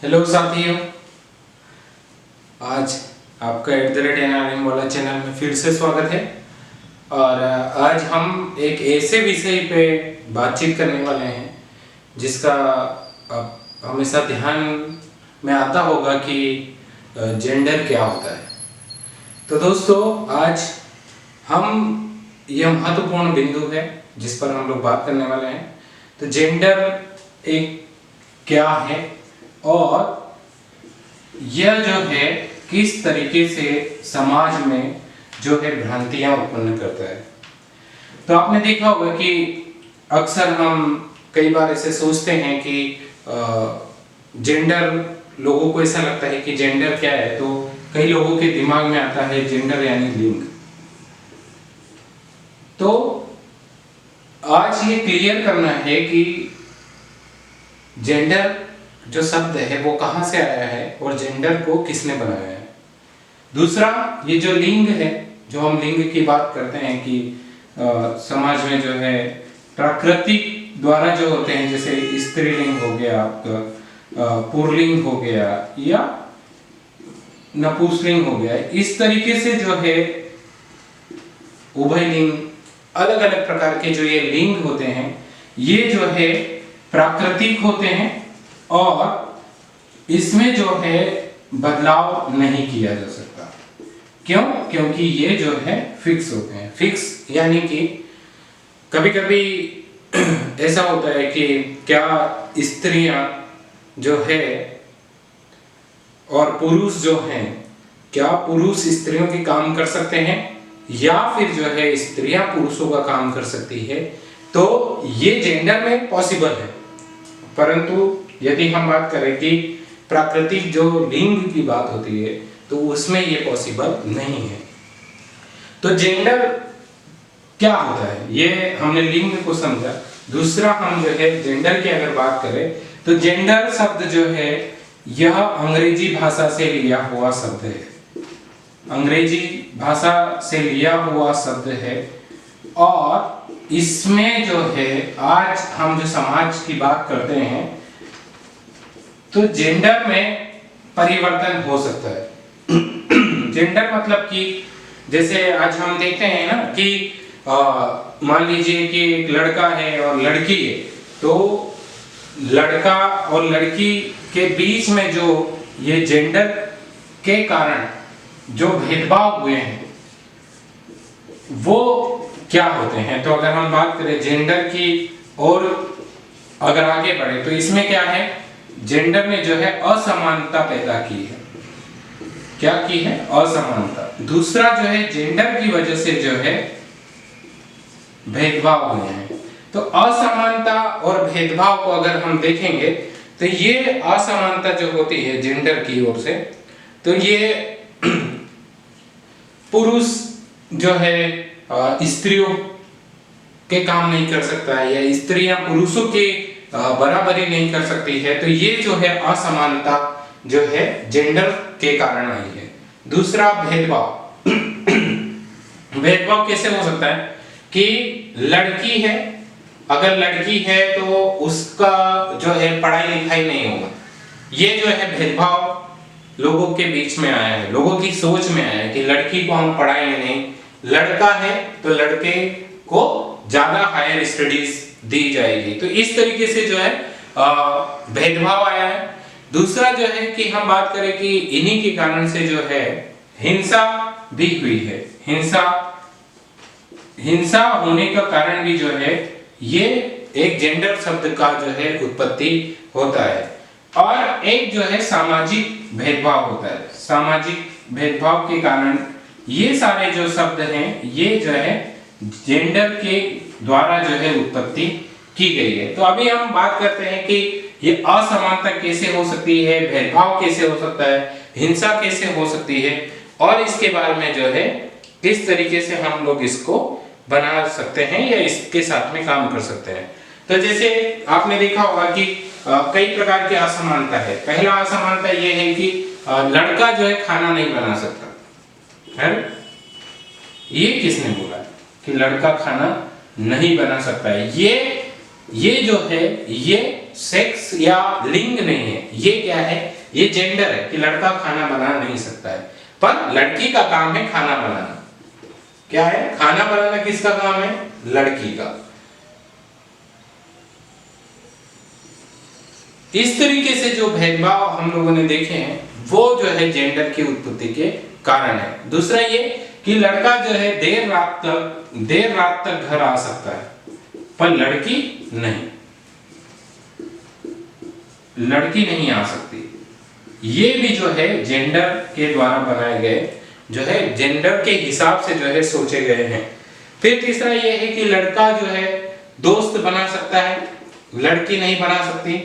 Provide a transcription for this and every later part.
Hello साथियों, आज आपका @NRM वाला चैनल में फिर से स्वागत है। और आज हम एक ऐसे विषय पे बातचीत करने वाले हैं जिसका हमेशा ध्यान में आता होगा कि जेंडर क्या होता है। तो दोस्तों, आज हम यह महत्वपूर्ण बिंदु है जिस पर हम लोग बात करने वाले हैं। तो जेंडर एक क्या है और यह जो है किस तरीके से समाज में जो है भ्रांतियां उत्पन्न करता है। तो आपने देखा होगा कि अक्सर हम कई बार ऐसे सोचते हैं कि जेंडर, लोगों को ऐसा लगता है कि जेंडर क्या है, तो कई लोगों के दिमाग में आता है जेंडर यानी लिंग। तो आज ये क्लियर करना है कि जेंडर जो शब्द है वो कहां से आया है और जेंडर को किसने बनाया है। दूसरा, ये जो लिंग है, जो हम लिंग की बात करते हैं कि समाज में जो है प्राकृतिक द्वारा जो होते हैं, जैसे स्त्रीलिंग हो गया, आपका पुल्लिंग हो गया या नपुंसकलिंग हो गया, इस तरीके से जो है उभयलिंग, अलग अलग प्रकार के जो ये लिंग होते हैं, ये जो है प्राकृतिक होते हैं और इसमें जो है बदलाव नहीं किया जा सकता। क्यों? क्योंकि ये जो है फिक्स होते हैं। फिक्स यानी कि कभी कभी ऐसा होता है कि क्या स्त्रियां जो है और पुरुष जो हैं, क्या पुरुष स्त्रियों के काम कर सकते हैं या फिर जो है स्त्रियां पुरुषों का काम कर सकती है। तो ये जेंडर में पॉसिबल है, परंतु यदि हम बात करें कि प्राकृतिक जो लिंग की बात होती है तो उसमें ये पॉसिबल नहीं है। तो जेंडर क्या होता है, ये हमने लिंग को समझा। दूसरा, हम जो है जेंडर की अगर बात करें तो जेंडर शब्द जो है यह अंग्रेजी भाषा से लिया हुआ शब्द है। अंग्रेजी भाषा से लिया हुआ शब्द है और इसमें जो है आज हम जो समाज की बात करते हैं तो जेंडर में परिवर्तन हो सकता है। जेंडर मतलब कि जैसे आज हम देखते हैं ना कि मान लीजिए कि एक लड़का है और लड़की है, तो लड़का और लड़की के बीच में जो ये जेंडर के कारण जो भेदभाव हुए हैं वो क्या होते हैं। तो अगर हम बात करें जेंडर की और अगर आगे बढ़े तो इसमें क्या है, जेंडर ने जो है असमानता पैदा की है। क्या की है? असमानता। दूसरा जो है जेंडर की वजह से जो है भेदभाव हुए हैं। तो असमानता और भेदभाव को अगर हम देखेंगे तो ये असमानता जो होती है जेंडर की ओर से, तो ये पुरुष जो है स्त्रियों के काम नहीं कर सकता है या स्त्रियां पुरुषों के बराबरी नहीं कर सकती है। तो ये जो है असमानता जो है जेंडर के कारण आई है। दूसरा, भेदभाव। भेदभाव कैसे हो सकता है कि लड़की है, अगर लड़की है तो उसका जो है पढ़ाई लिखाई नहीं होगा। ये जो है भेदभाव लोगों के बीच में आया है, लोगों की सोच में आया है कि लड़की को हम पढ़ाएंगे नहीं, लड़का है तो लड़के को ज्यादा हायर स्टडीज दी जाएगी। तो इस तरीके से जो है भेदभाव आया है। दूसरा जो है कि हम बात करें कि इन्हीं के कारण से जो है हिंसा भी हुई है। हिंसा होने का कारण भी जो है ये एक जेंडर शब्द का जो है उत्पत्ति होता है। और एक जो है सामाजिक भेदभाव होता है। सामाजिक भेदभाव के कारण ये सारे जो शब्द हैं ये जो है जेंडर के द्वारा जो है उत्पत्ति की गई है। तो अभी हम बात करते हैं कि ये असमानता कैसे हो सकती है, भेदभाव कैसे हो सकता है, हिंसा कैसे हो सकती है और इसके बारे में जो है किस तरीके से हम लोग इसको बना सकते हैं या इसके साथ में काम कर सकते हैं। तो जैसे आपने देखा होगा कि कई प्रकार की असमानता है। पहला असमानता ये है कि लड़का जो है खाना नहीं बना सकता है। ये किसने बोला कि लड़का खाना नहीं बना सकता है? ये ये जो है ये सेक्स या लिंग नहीं है, ये क्या है, ये जेंडर है कि लड़का खाना बना नहीं सकता है, पर लड़की का काम है खाना बनाना। क्या है, खाना बनाना किसका काम है, लड़की का। इस तरीके से जो भेदभाव हम लोगों ने देखे हैं वो जो है जेंडर की उत्पत्ति के कारण है। दूसरा ये कि लड़का जो है देर रात तक घर आ सकता है, पर लड़की नहीं आ सकती। ये भी जो है जेंडर के द्वारा बनाए गए, जो है जेंडर के हिसाब से जो है सोचे गए हैं। फिर तीसरा ये है कि लड़का जो है दोस्त बना सकता है, लड़की नहीं बना सकती।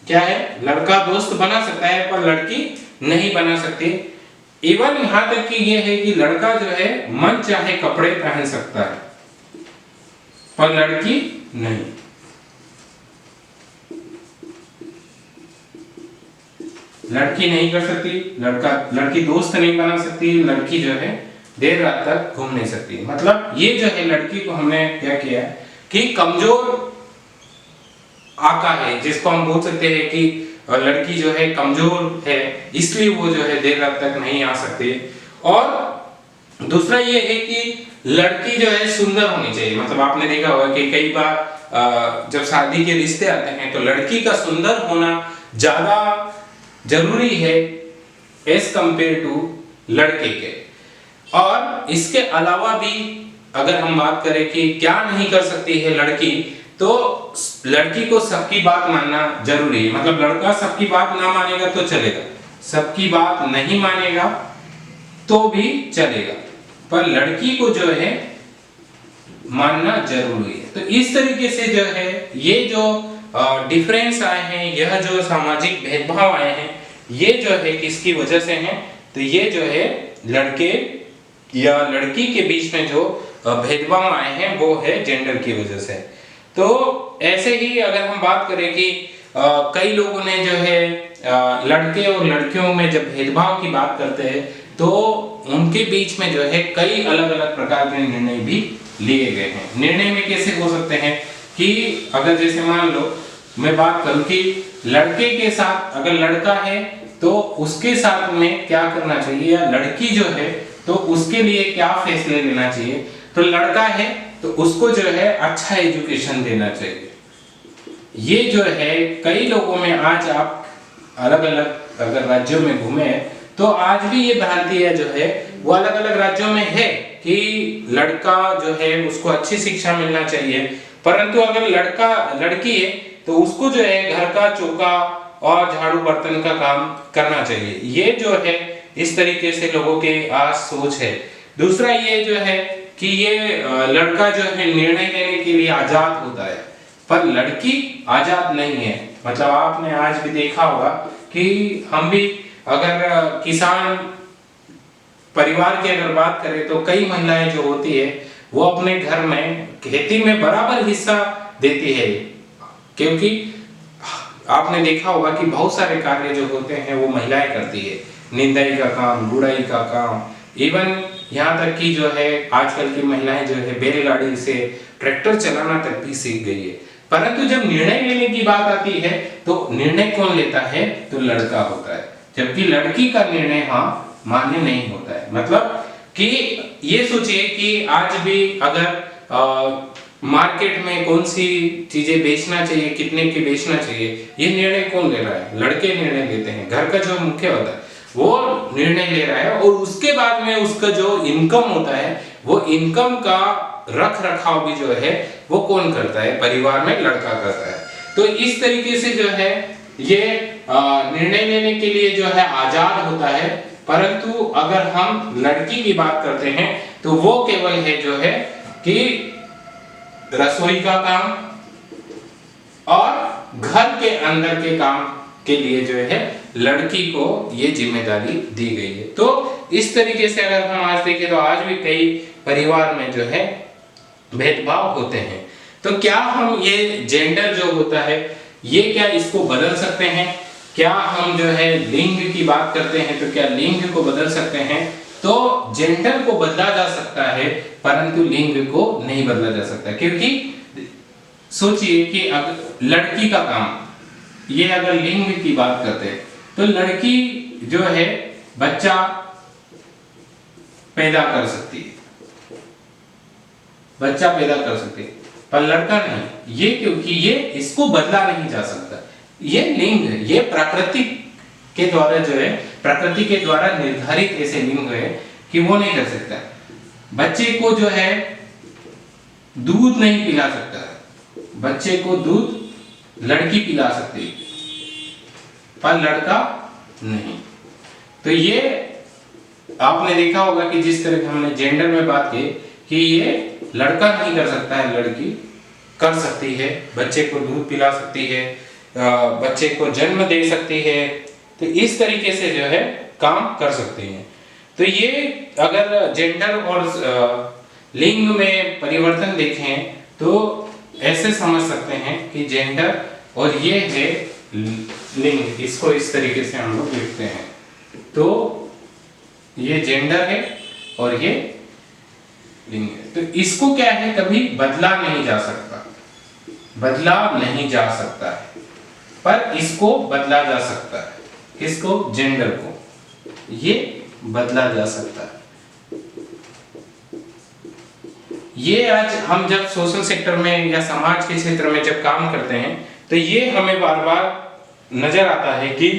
क्या है, लड़का दोस्त बना सकता है पर लड़की नहीं बना सकती। इवन यहां तक कि ये है कि लड़का जो है मन चाहे कपड़े पहन सकता है, पर लड़की नहीं। लड़की नहीं कर सकती, लड़की दोस्त नहीं बना सकती, लड़की जो है देर रात तक घूम नहीं सकती। मतलब ये जो है लड़की को हमने क्या किया कि कमजोर आका है, जिसको हम बोल सकते हैं कि लड़की जो है कमजोर है, इसलिए वो जो है देर रात तक नहीं आ सकती। और दूसरा ये है कि लड़की जो है सुंदर होनी चाहिए। मतलब आपने देखा होगा कि कई बार जब शादी के रिश्ते आते हैं तो लड़की का सुंदर होना ज्यादा जरूरी है एज कंपेयर टू लड़के के। और इसके अलावा भी अगर हम बात करें कि क्या नहीं कर सकती है लड़की, तो लड़की को सबकी बात मानना जरूरी है। मतलब लड़का सबकी बात ना मानेगा तो चलेगा, सबकी बात नहीं मानेगा तो भी चलेगा, पर लड़की को जो है मानना जरूरी है। तो इस तरीके से जो है ये जो डिफरेंस आए हैं, यह जो सामाजिक भेदभाव आए हैं, ये जो है किसकी वजह से हैं, तो ये जो है लड़के या लड़की के बीच में जो भेदभाव आए हैं वो है जेंडर की वजह से। तो ऐसे ही अगर हम बात करें कि कई लोगों ने जो है लड़के और लड़कियों में जब भेदभाव की बात करते हैं तो उनके बीच में जो है कई अलग अलग प्रकार के निर्णय भी लिए गए हैं। निर्णय में कैसे हो सकते हैं कि अगर जैसे मान लो मैं बात करूं कि लड़के के साथ अगर लड़का है तो उसके साथ में क्या करना चाहिए, या लड़की जो है तो उसके लिए क्या फैसले लेना चाहिए। तो लड़का है तो उसको जो है अच्छा एजुकेशन देना चाहिए। ये जो है कई लोगों में आज आप अलग अलग अगर राज्यों में घूमे तो आज भी ये भ्रांति है जो है वो अलग अलग राज्यों में है कि लड़का जो है उसको अच्छी शिक्षा मिलना चाहिए, परंतु अगर लड़की है तो उसको जो है घर का चौका और झाड़ू बर्तन का काम करना चाहिए। ये जो है इस तरीके से लोगों के आज सोच है। दूसरा ये जो है कि ये लड़का जो है निर्णय लेने के लिए आजाद होता है, पर लड़की आजाद नहीं है। मतलब आपने आज भी देखा होगा कि हम भी अगर किसान परिवार की अगर बात करें तो कई महिलाएं जो होती है वो अपने घर में खेती में बराबर हिस्सा देती है, क्योंकि आपने देखा होगा कि बहुत सारे कार्य जो होते हैं वो महिलाएं करती है, निंदाई का काम, गुड़ाई का काम, इवन यहाँ तक कि जो है आजकल की महिलाएं जो है बैलगाड़ी से ट्रैक्टर चलाना तक भी सीख गई है। परंतु जब निर्णय लेने की बात आती है तो निर्णय कौन लेता है, तो लड़का होता है, जबकि लड़की का निर्णय मान्य नहीं होता है। मतलब कि ये सोचिए कि आज भी अगर मार्केट में कौन सी चीजें बेचना चाहिए, कितने की बेचना चाहिए, ये निर्णय कौन ले रहा है, लड़के निर्णय लेते हैं। घर का जो मुख्य होता है वो निर्णय ले रहा है, और उसके बाद में उसका जो इनकम होता है वो इनकम का रख रखाव भी जो है वो कौन करता है, परिवार में लड़का करता है। तो इस तरीके से जो है ये निर्णय लेने के लिए जो है आजाद होता है। परंतु अगर हम लड़की की बात करते हैं तो वो केवल है जो है कि रसोई का काम और घर के अंदर के काम के लिए जो है लड़की को ये जिम्मेदारी दी गई है। तो इस तरीके से अगर हम आज देखें तो आज भी कई परिवार में जो है भेदभाव होते हैं। तो क्या हम ये जेंडर जो होता है ये क्या इसको बदल सकते हैं? क्या हम जो है लिंग की बात करते हैं तो क्या लिंग को बदल सकते हैं? तो जेंडर को बदला जा सकता है परंतु लिंग को नहीं बदला जा सकता, क्योंकि सोचिए कि अगर लड़की का काम, ये अगर लिंग की बात करते हैं तो लड़की जो है बच्चा पैदा कर सकती है, बच्चा पैदा कर सकती है, पर लड़का नहीं। ये क्योंकि ये इसको बदला नहीं जा सकता, ये लिंग है, ये प्रकृति के द्वारा जो है, प्रकृति के द्वारा निर्धारित ऐसे लिंग है कि वो नहीं कर सकता। बच्चे को जो है दूध नहीं पिला सकता, बच्चे को दूध लड़की पिला सकती है पर लड़का नहीं। तो ये आपने देखा होगा कि जिस तरह हमने जेंडर में बात की कि ये लड़का नहीं कर सकता है, लड़की कर सकती है, बच्चे को दूध पिला सकती है, बच्चे को जन्म दे सकती है, तो इस तरीके से जो है काम कर सकती हैं। तो ये अगर जेंडर और लिंग में परिवर्तन देखें तो ऐसे समझ सकते हैं कि जेंडर और ये है लिंग, इसको इस तरीके से हम लोग लिखते हैं। तो ये जेंडर है और ये लिंग है। तो इसको क्या है, कभी बदला नहीं जा सकता, बदला नहीं जा सकता है, पर इसको बदला जा सकता है। किसको? जेंडर को, ये बदला जा सकता है। ये आज हम जब सोशल सेक्टर में या समाज के क्षेत्र में जब काम करते हैं तो ये हमें बार बार नजर आता है कि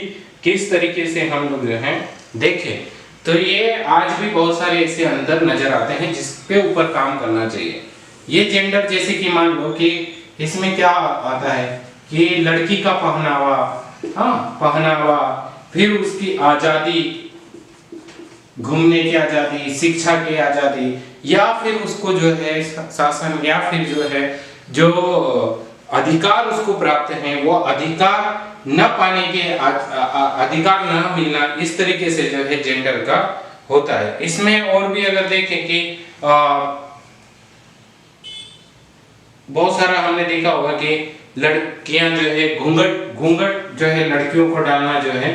किस तरीके से हम लोग जो हैं देखें। तो ये आज भी बहुत सारे ऐसे अंदर नजर आते हैं जिसके ऊपर काम करना चाहिए। ये जेंडर जैसे कि मान लो कि इसमें क्या आता है कि लड़की का पहनावा, पहनावा, फिर उसकी आजादी, घूमने की आजादी, शिक्षा की आजादी, या फिर उसको जो है शासन या फिर जो है जो अधिकार उसको प्राप्त हैं वो अधिकार न पाने के अधिकार न मिलना, इस तरीके से जो है जेंडर का होता है। इसमें और भी अगर देखें कि बहुत सारा हमने देखा होगा कि लड़कियां जो है घूंघट जो है लड़कियों को डालना जो है